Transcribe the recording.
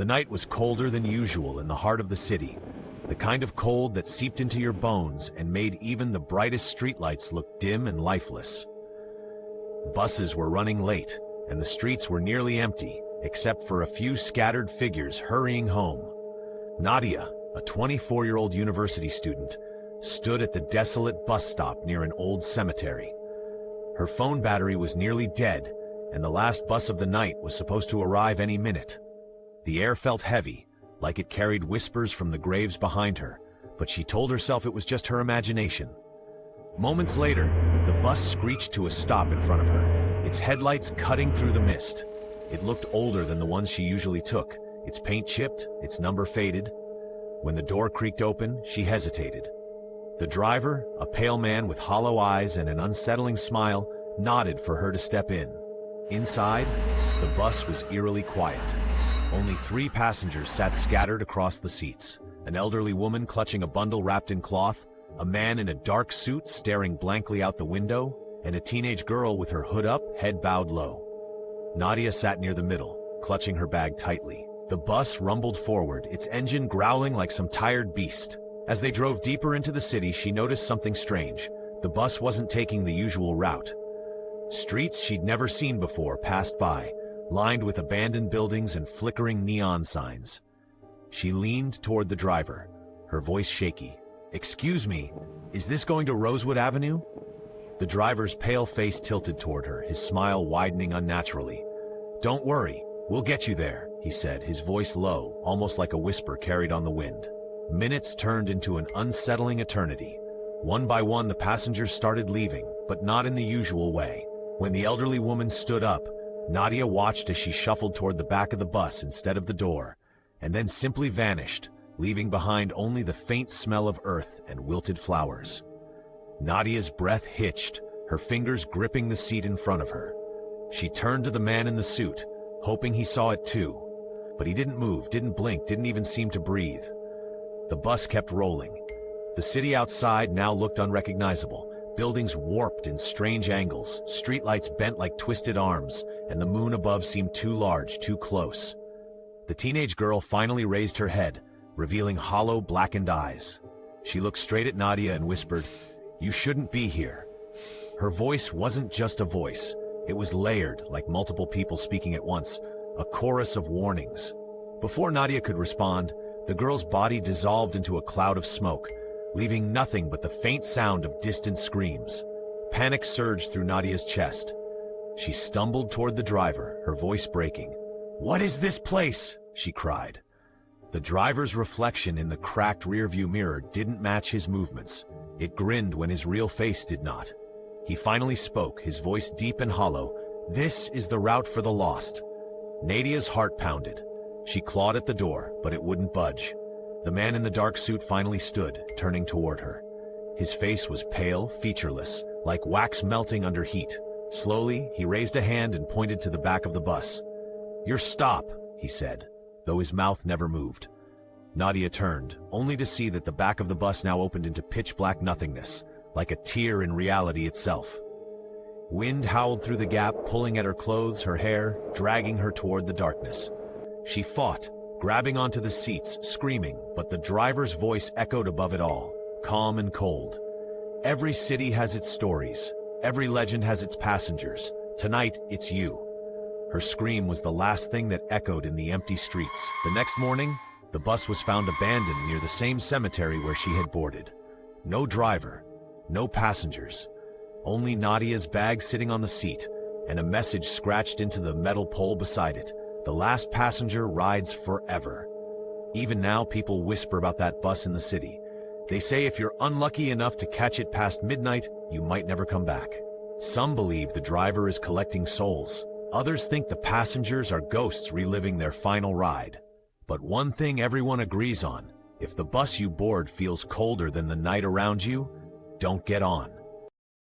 The night was colder than usual in the heart of the city, the kind of cold that seeped into your bones and made even the brightest streetlights look dim and lifeless. Buses were running late, and the streets were nearly empty, except for a few scattered figures hurrying home. Nadia, a 24-year-old university student, stood at the desolate bus stop near an old cemetery. Her phone battery was nearly dead, and the last bus of the night was supposed to arrive any minute. The air felt heavy, like it carried whispers from the graves behind her, but she told herself it was just her imagination. Moments later, the bus screeched to a stop in front of her, its headlights cutting through the mist. It looked older than the ones she usually took, its paint chipped, its number faded. When the door creaked open, she hesitated. The driver, a pale man with hollow eyes and an unsettling smile, nodded for her to step in. Inside, the bus was eerily quiet. Only 3 passengers sat scattered across the seats. An elderly woman clutching a bundle wrapped in cloth, a man in a dark suit staring blankly out the window, and a teenage girl with her hood up, head bowed low. Nadia sat near the middle, clutching her bag tightly. The bus rumbled forward, its engine growling like some tired beast. As they drove deeper into the city, she noticed something strange. The bus wasn't taking the usual route. Streets she'd never seen before passed by, lined with abandoned buildings and flickering neon signs. She leaned toward the driver, her voice shaky. "Excuse me, is this going to Rosewood Avenue?" The driver's pale face tilted toward her, his smile widening unnaturally. "Don't worry, we'll get you there," he said, his voice low, almost like a whisper carried on the wind. Minutes turned into an unsettling eternity. One by one, the passengers started leaving, but not in the usual way. When the elderly woman stood up, Nadia watched as she shuffled toward the back of the bus instead of the door, and then simply vanished, leaving behind only the faint smell of earth and wilted flowers. Nadia's breath hitched, her fingers gripping the seat in front of her. She turned to the man in the suit, hoping he saw it too. But he didn't move, didn't blink, didn't even seem to breathe. The bus kept rolling. The city outside now looked unrecognizable. Buildings warped in strange angles, streetlights bent like twisted arms, and the moon above seemed too large, too close. The teenage girl finally raised her head, revealing hollow, blackened eyes. She looked straight at Nadia and whispered, "You shouldn't be here." Her voice wasn't just a voice. It was layered, like multiple people speaking at once, a chorus of warnings. Before Nadia could respond, the girl's body dissolved into a cloud of smoke, leaving nothing but the faint sound of distant screams. Panic surged through Nadia's chest. She stumbled toward the driver, her voice breaking. "What is this place?" she cried. The driver's reflection in the cracked rearview mirror didn't match his movements. It grinned when his real face did not. He finally spoke, his voice deep and hollow. "This is the route for the lost." Nadia's heart pounded. She clawed at the door, but it wouldn't budge. The man in the dark suit finally stood, turning toward her. His face was pale, featureless, like wax melting under heat. Slowly, he raised a hand and pointed to the back of the bus. "Your stop," he said, though his mouth never moved. Nadia turned, only to see that the back of the bus now opened into pitch-black nothingness, like a tear in reality itself. Wind howled through the gap, pulling at her clothes, her hair, dragging her toward the darkness. She fought, grabbing onto the seats, screaming, but the driver's voice echoed above it all, calm and cold. "Every city has its stories. Every legend has its passengers. Tonight, it's you." Her scream was the last thing that echoed in the empty streets. The next morning, the bus was found abandoned near the same cemetery where she had boarded. No driver, no passengers, only Nadia's bag sitting on the seat, and a message scratched into the metal pole beside it. "The last passenger rides forever." Even now, people whisper about that bus in the city. They say if you're unlucky enough to catch it past midnight, you might never come back. Some believe the driver is collecting souls. Others think the passengers are ghosts reliving their final ride. But one thing everyone agrees on: if the bus you board feels colder than the night around you, don't get on.